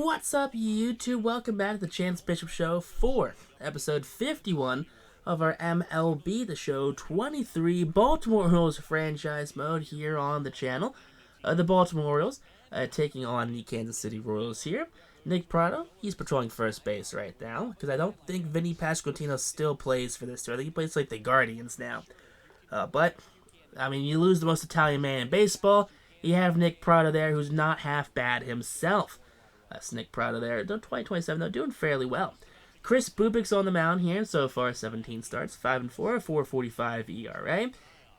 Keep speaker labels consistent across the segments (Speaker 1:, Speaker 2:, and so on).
Speaker 1: What's up, YouTube? Welcome back to the Chance Bishop Show for episode 51 of our MLB The Show 23 Baltimore Orioles franchise mode here on the channel. The Baltimore Orioles taking on the Kansas City Royals here. Nick Prado, he's patrolling first base right now, because I don't think Vinny Pasquantino still plays for this team. I think he plays like the Guardians now. But, I mean, you lose the most Italian man in baseball. You have Nick Prado there, who's not half bad himself. That's Nick Prado there. 2027, though, doing fairly well. Chris Bubik's on the mound here, so far 17 starts, 5-4, 4.45 ERA,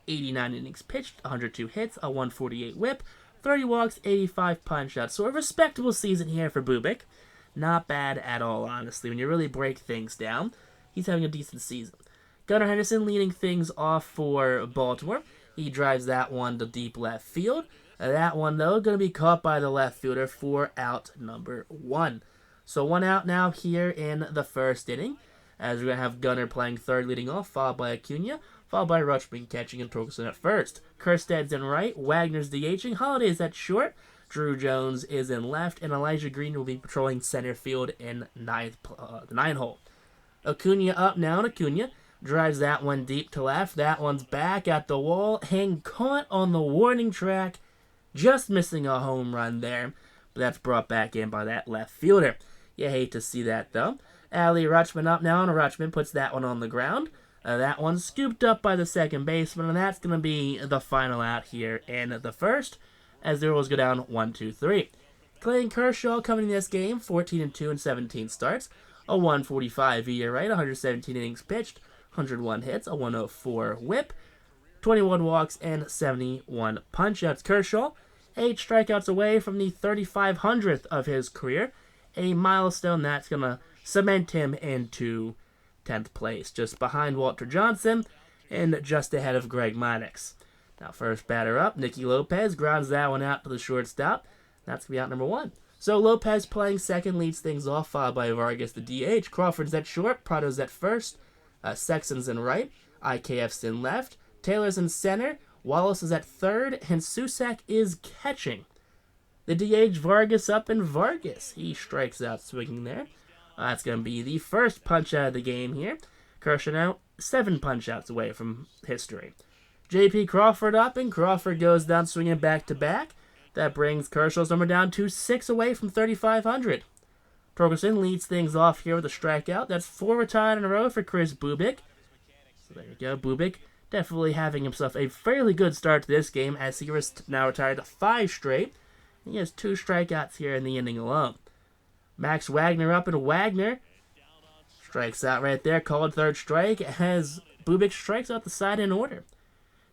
Speaker 1: 89 innings pitched, 102 hits, a 148 whip, 30 walks, 85 punch-outs. So a respectable season here for Bubik. Not bad at all, honestly. When you really break things down, he's having a decent season. Gunnar Henderson leading things off for Baltimore. He drives that one to deep left field. That one, though, going to be caught by the left fielder for out number 1. So 1 out now here in the first inning, as we're going to have Gunnar playing third leading off, followed by Acuna, followed by Rutschman catching and Torkelson at first. Kersted's in right, Wagner's DHing, Holiday's at short, Drew Jones is in left, and Elijah Green will be patrolling center field in the 9 hole. Acuna up now, and Acuna drives that one deep to left. That one's back at the wall, and caught on the warning track. Just missing a home run there, but that's brought back in by that left fielder. You hate to see that, though. Ali Rutschman up now, and Rutschman puts that one on the ground. That one's scooped up by the second baseman, and that's going to be the final out here in the first, as the Orioles go down 1-2-3. Clayton Kershaw coming in this game, 14-2 and 17 starts, a 1.45 ERA, 117 innings pitched, 101 hits, a 104 whip, 21 walks, and 71 punch-outs. Kershaw, 8 strikeouts away from the 3,500th of his career, a milestone that's going to cement him into 10th place, just behind Walter Johnson and just ahead of Greg Maddux. Now, first batter up, Nicky Lopez grounds that one out to the shortstop. That's going to be out number 1. So Lopez playing second leads things off, followed by Vargas, the DH. Crawford's at short, Prado's at first, Sexton's in right, IKF's in left, Taylor's in center, Wallace is at third, and Susak is catching. The DH Vargas up, and Vargas, he strikes out swinging there. That's going to be the first punch out of the game here. Kershaw now 7 punch outs away from history. JP Crawford up, and Crawford goes down swinging back to back. That brings Kershaw's number down to 6 away from 3,500. Torkelson leads things off here with a strikeout. That's 4 retired in a row for Chris Bubik. So there you go, Bubik definitely having himself a fairly good start to this game, as he was now retired to 5 straight. He has 2 strikeouts here in the inning alone. Max Wagner up, and Wagner strikes out right there, called third strike, as Bubik strikes out the side in order.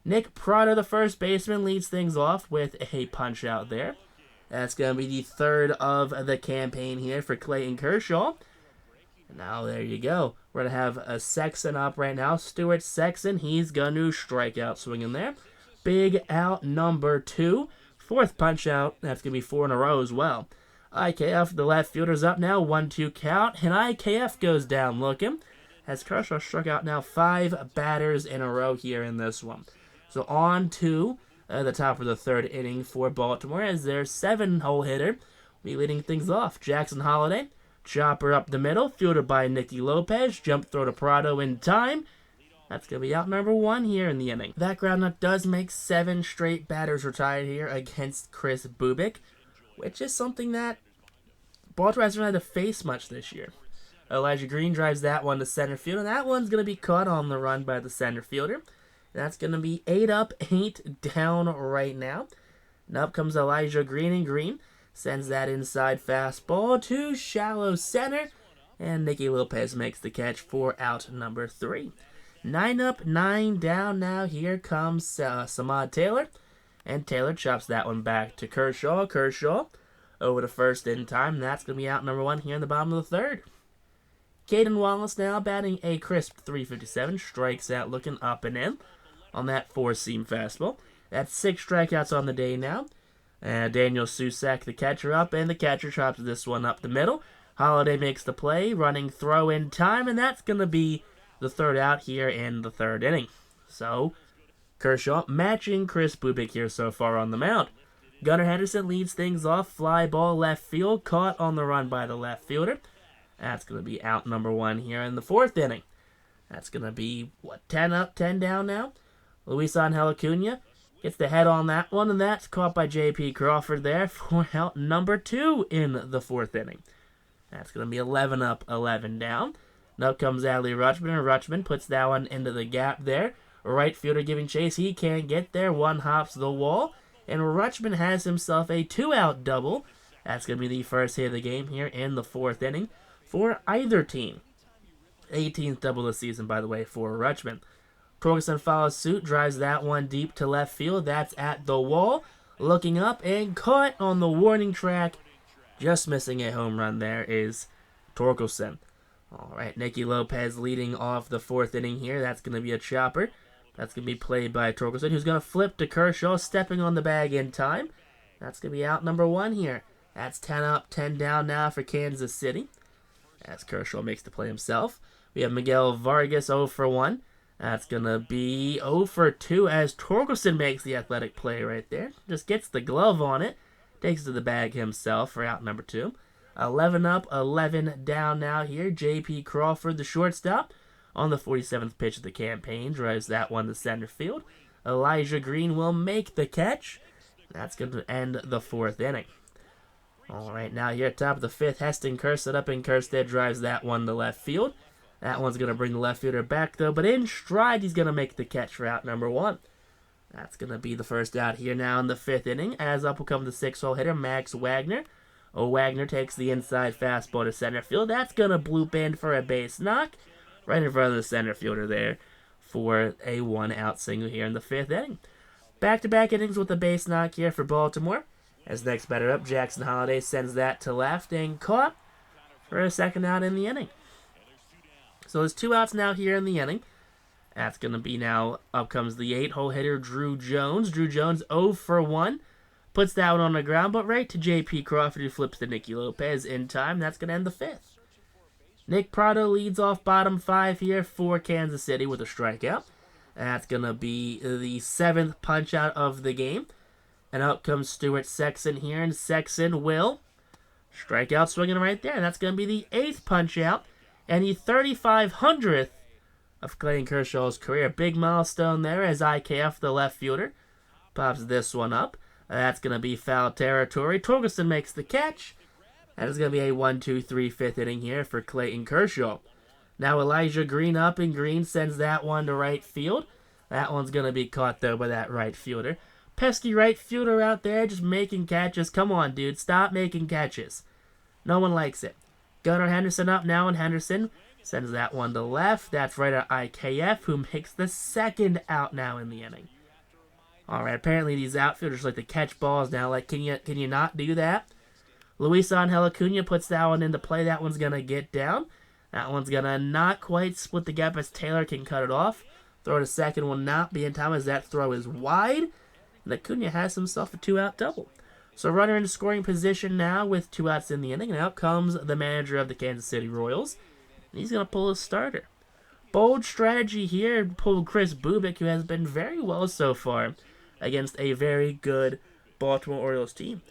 Speaker 1: Nick Prado, the first baseman, leads things off with a punch out there. That's going to be the third of the campaign here for Clayton Kershaw. Now, there you go. We're going to have a Sexton up right now. Stuart Sexton, he's going to strike out swinging there. Big out number 2. 4th punch out. That's going to be 4 in a row as well. IKF, the left fielder's up now. 1-2 count. And IKF goes down looking, as Kershaw struck out now 5 batters in a row here in this one. So on to the top of the 3rd inning for Baltimore, as their 7-hole hitter will be leading things off. Jackson Holliday. Chopper up the middle, fielded by Nicky Lopez. Jump throw to Prado in time. That's going to be out number 1 here in the inning. That groundout does make 7 straight batters retired here against Chris Bubik, which is something that Baltimore hasn't had to face much this year. Elijah Green drives that one to center field, and that one's going to be caught on the run by the center fielder. That's going to be 8 up, 8 down right now. And up comes Elijah Green, and Green sends that inside fastball to shallow center, and Nicky Lopez makes the catch for out number 3. 9 up, 9 down now. Here comes Samad Taylor, and Taylor chops that one back to Kershaw. Kershaw over to first in time. That's going to be out number 1 here in the bottom of the 3rd. Caden Wallace now batting a crisp .357, strikes out looking up and in on that 4-seam fastball. That's 6 strikeouts on the day now. Daniel Susak, the catcher, up, and the catcher chops this one up the middle. Holliday makes the play, running throw in time, and that's going to be the 3rd out here in the 3rd inning. So, Kershaw matching Chris Bubik here so far on the mound. Gunnar Henderson leads things off. Fly ball left field. Caught on the run by the left fielder. That's going to be out number 1 here in the 4th inning. That's going to be, 10 up, 10 down now? Luis Angel Acuna gets the head on that one, and that's caught by J.P. Crawford there for out number 2 in the 4th inning. That's going to be 11 up, 11 down. And up comes Adley Rutschman, and Rutschman puts that one into the gap there. Right fielder giving chase. He can't get there. One hops the wall, and Rutschman has himself a 2-out double. That's going to be the first hit of the game here in the 4th inning for either team. 18th double of the season, by the way, for Rutschman. Torkelson follows suit, drives that one deep to left field. That's at the wall. Looking up and caught on the warning track. Just missing a home run there is Torkelson. All right, Nicky Lopez leading off the 4th inning here. That's going to be a chopper. That's going to be played by Torkelson, who's going to flip to Kershaw, stepping on the bag in time. That's going to be out number 1 here. That's 10 up, 10 down now for Kansas City, as Kershaw makes the play himself. We have Miguel Vargas 0 for 1. That's going to be 0 for 2 as Torkelson makes the athletic play right there. Just gets the glove on it. Takes it to the bag himself for out number 2. 11 up, 11 down now here. J.P. Crawford, the shortstop, on the 47th pitch of the campaign. Drives that one to center field. Elijah Green will make the catch. That's going to end the 4th inning. All right, now here at top of the 5th, Heston Kjerstad up in Kjerstad drives that one to left field. That one's going to bring the left fielder back, though, but in stride, he's going to make the catch for out number 1. That's going to be the first out here now in the 5th inning, as up will come the 6-hole hitter, Max Wagner. Wagner takes the inside fastball to center field. That's going to bloop in for a base knock, right in front of the center fielder there for a 1-out single here in the 5th inning. Back-to-back innings with a base knock here for Baltimore. As next batter up, Jackson Holliday sends that to left and caught for a 2nd out in the inning. So there's 2 outs now here in the inning. That's going to be now, up comes the 8-hole hitter, Drew Jones. Drew Jones 0 for 1. Puts that one on the ground, but right to J.P. Crawford, who flips to Nicky Lopez in time. That's going to end the 5th. Nick Prado leads off bottom 5 here for Kansas City with a strikeout. That's going to be the 7th punch-out of the game. And out comes Stuart Sexton here, and Sexton will strike out swinging right there. And that's going to be the 8th punch-out and the 3,500th of Clayton Kershaw's career. Big milestone there as IKF, the left fielder, pops this one up. That's going to be foul territory. Torkelson makes the catch. That is going to be a 1-2-3 5th inning here for Clayton Kershaw. Now Elijah Green up, and Green sends that one to right field. That one's going to be caught, though, by that right fielder. Pesky right fielder out there just making catches. Come on, dude. Stop making catches. No one likes it. Gunnar Henderson up now, and Henderson sends that one to left. That's right at IKF, who makes the 2nd out now in the inning. All right, apparently these outfielders like to catch balls now. Like, can you not do that? Luis Angel Acuna puts that one into play. That one's going to get down. That one's going to not quite split the gap as Taylor can cut it off. Throw to second will not be in time as that throw is wide. And Acuna has himself a 2-out double. So runner in scoring position now with 2 outs in the inning. And out comes the manager of the Kansas City Royals. And he's going to pull his starter. Bold strategy here. Pulled Chris Bubik, who has been very well so far against a very good Baltimore Orioles team.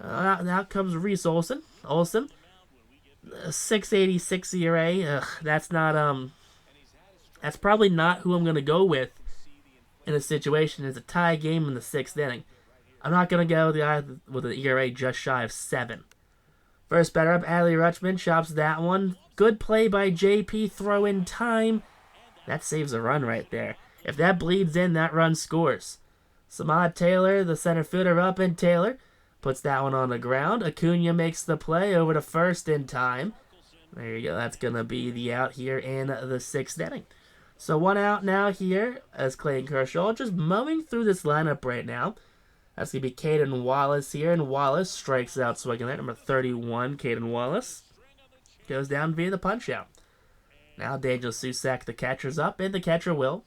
Speaker 1: Now comes Reese Olson. 6.86 ERA. That's probably not who I'm going to go with in a situation. It's a tie game in the 6th inning. I'm not going to go with an ERA just shy of 7. First batter up, Adley Rutschman chops that one. Good play by JP, throw in time. That saves a run right there. If that bleeds in, that run scores. Samad Taylor, the center fielder, up, and Taylor puts that one on the ground. Acuna makes the play over to first in time. There you go. That's going to be the out here in the 6th inning. So 1 out now here as Clayton Kershaw just mowing through this lineup right now. That's going to be Caden Wallace here, and Wallace strikes out swinging there. Number 31, Caden Wallace, goes down via the punch-out. Now Daniel Susac, the catcher's up, and the catcher will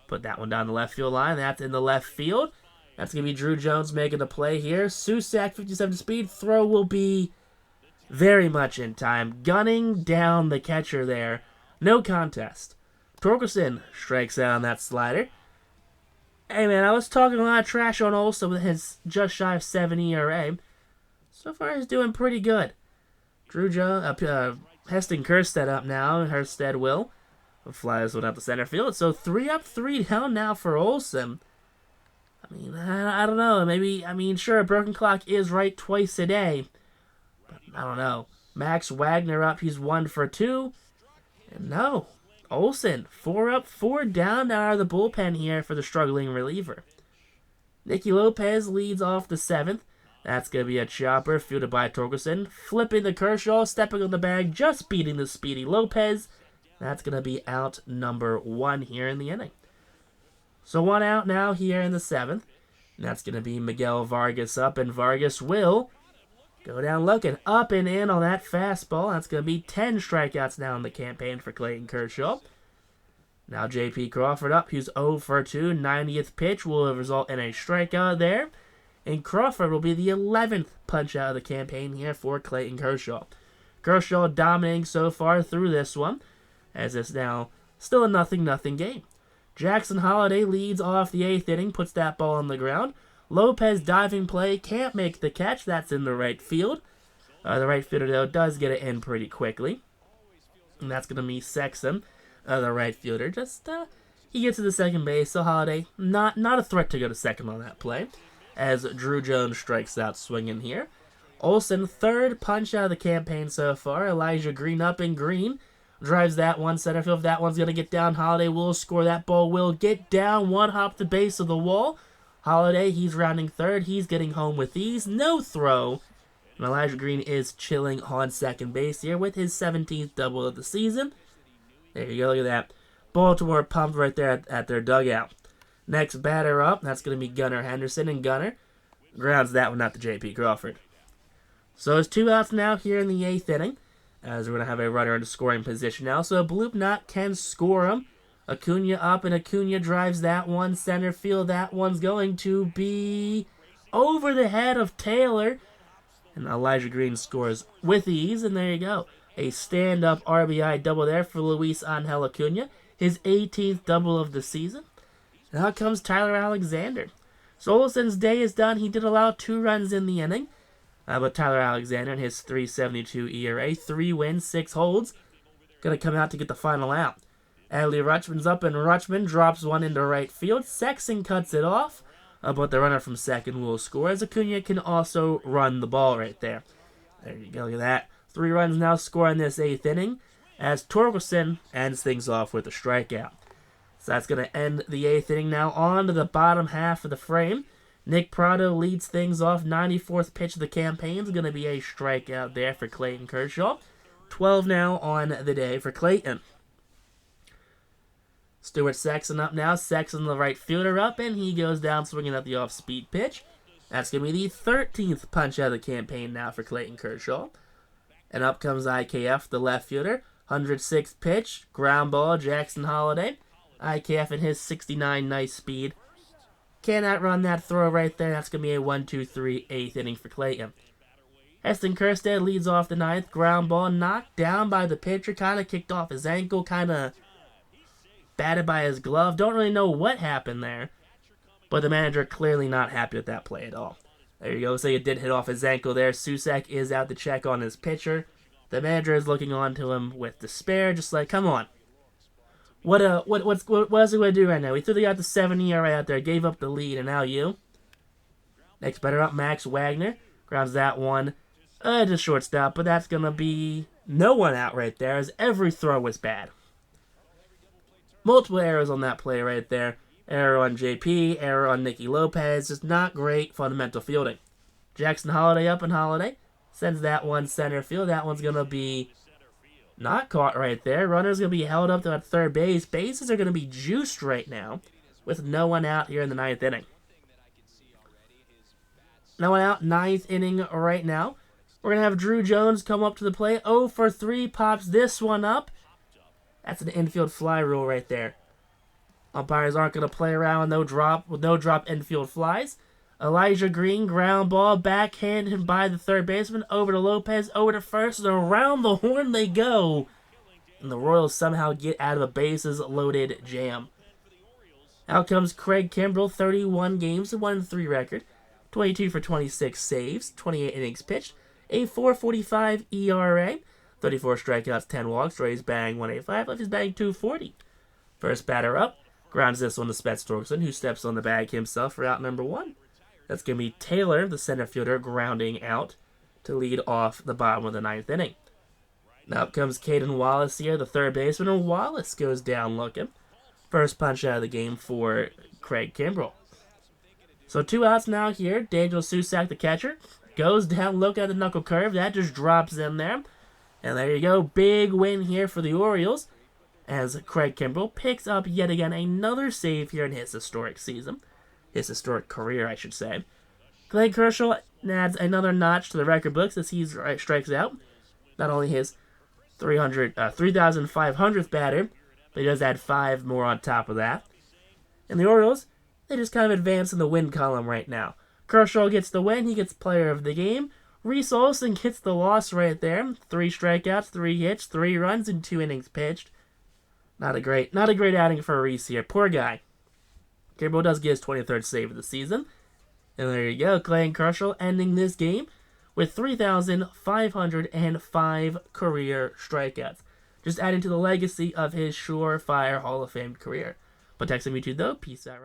Speaker 1: put that one down the left field line. That's in the left field. That's going to be Drew Jones making the play here. Susac, 57 speed. Throw will be very much in time. Gunning down the catcher there. No contest. Torkelson strikes out on that slider. Hey man, I was talking a lot of trash on Olsen with his just shy of 7 ERA. So far, he's doing pretty good. Heston Kjerstad up now. Kjerstad will fly this one up the center field. So 3 up, 3 down now for Olsen. I mean, I don't know. Maybe, sure, a broken clock is right twice a day. But I don't know. Max Wagner up. He's 1 for 2. And no. Olsen, 4 up, 4 down out of the bullpen here for the struggling reliever. Nicky Lopez leads off the 7th. That's going to be a chopper, fielded by Torkelson. Flipping the Kershaw, stepping on the bag, just beating the speedy Lopez. That's going to be out number 1 here in the inning. So 1 out now here in the 7th. And that's going to be Miguel Vargas up, and Vargas will go down looking up and in on that fastball. That's going to be 10 strikeouts now in the campaign for Clayton Kershaw. Now J.P. Crawford up. He's 0 for 2. 90th pitch will result in a strikeout there. And Crawford will be the 11th punch out of the campaign here for Clayton Kershaw. Kershaw dominating so far through this one, as it's now still a 0-0 game. Jackson Holliday leads off the 8th inning, puts that ball on the ground. Lopez diving play, can't make the catch. That's in the right field. The right fielder, though, does get it in pretty quickly. And that's going to be Sexton, the right fielder. He gets to the second base, so Holliday, not a threat to go to second on that play, as Drew Jones strikes out swinging here. Olsen, 3rd punch out of the campaign so far. Elijah Green up in green. Drives that one center field. If that one's going to get down, Holliday will score. That ball will get down. 1 hop the base of the wall. Holliday, he's rounding 3rd. He's getting home with ease. No throw. And Elijah Green is chilling on second base here with his 17th double of the season. There you go. Look at that. Baltimore pumped right there at their dugout. Next batter up, that's going to be Gunnar Henderson, and Gunnar grounds that one out to J.P. Crawford. So it's 2 outs now here in the 8th inning, as we're going to have a runner in scoring position now. So Bloop Knott can score him. Acuna up, and Acuna drives that one center field. That one's going to be over the head of Taylor. And Elijah Green scores with ease, and there you go. A stand-up RBI double there for Luis Angel Acuna. His 18th double of the season. And out comes Tyler Alexander. So Olsen's day is done. He did allow 2 runs in the inning. But Tyler Alexander and his 3.72 ERA, 3 wins, 6 holds, going to come out to get the final out. Adley Rutschman's up, and Rutschman drops one into right field. Sexton cuts it off, but the runner from second will score, as Acuna can also run the ball right there. There you go, look at that. 3 runs now score in this 8th inning, as Torkelson ends things off with a strikeout. So that's going to end the 8th inning now. On to the bottom half of the frame. Nick Prado leads things off. 94th pitch of the campaign is going to be a strikeout there for Clayton Kershaw. 12 now on the day for Clayton. Stuart Sexton up now. Sexton, the right fielder, up, and he goes down swinging at the off-speed pitch. That's going to be the 13th punch out of the campaign now for Clayton Kershaw. And up comes IKF, the left fielder. 106th pitch, ground ball, Jackson Holliday. IKF in his 69 nice speed. Cannot run that throw right there. That's going to be a 1-2-3 8th inning for Clayton. Heston Kjerstad leads off the 9th. Ground ball knocked down by the pitcher. Kind of kicked off his ankle. Kind of batted by his glove. Don't really know what happened there. But the manager clearly not happy with that play at all. There you go. So it did hit off his ankle there. Susak is out to check on his pitcher. The manager is looking on to him with despair. Just like, come on. What else are we going to do right now? We threw the out the 7 ERA out there, gave up the lead, and now you. Next batter up, Max Wagner. Grounds that one to shortstop, but that's going to be no one out right there, as every throw was bad. Multiple errors on that play right there. Error on JP, error on Nicky Lopez. Just not great fundamental fielding. Jackson Holliday up, and Holliday sends that one center field. That one's going to be not caught right there. Runner's going to be held up to at third base. Bases are going to be juiced right now with no one out here in the 9th inning. No one out, 9th inning right now. We're going to have Drew Jones come up to the plate. 0 for 3, pops this one up. That's an infield fly rule right there. Umpires aren't going to play around with no drop infield flies. Elijah Green, ground ball, backhanded by the third baseman, over to Lopez, over to first, and around the horn they go. And the Royals somehow get out of a bases-loaded jam. Out comes Craig Kimbrell, 31 games, a 1-3 record, 22 for 26 saves, 28 innings pitched, a 4.45 ERA, 34 strikeouts, 10 walks, raised batting 185, left his batting 240. First batter up, grounds this one to Spets Torkelson, who steps on the bag himself for out number 1. That's going to be Taylor, the center fielder, grounding out to lead off the bottom of the 9th inning. Now up comes Caden Wallace here, the third baseman, and Wallace goes down looking. First punch out of the game for Craig Kimbrell. So 2 outs now here. Daniel Susak, the catcher, goes down, look at the knuckle curve. That just drops in there. And there you go. Big win here for the Orioles as Craig Kimbrell picks up yet again another save here in his historic season. His historic career, I should say. Clayton Kershaw adds another notch to the record books as he strikes out. Not only his 3,500th batter, but he does add 5 more on top of that. And the Orioles, they just kind of advance in the win column right now. Kershaw gets the win. He gets player of the game. Reese Olson gets the loss right there. 3 strikeouts, 3 hits, 3 runs, and 2 innings pitched. Not a great outing for Reese here. Poor guy. Kimbrell does get his 23rd save of the season. And there you go. Clayton Kershaw ending this game with 3,505 career strikeouts. Just adding to the legacy of his surefire Hall of Fame career. But Texas Me Too, though. Peace out.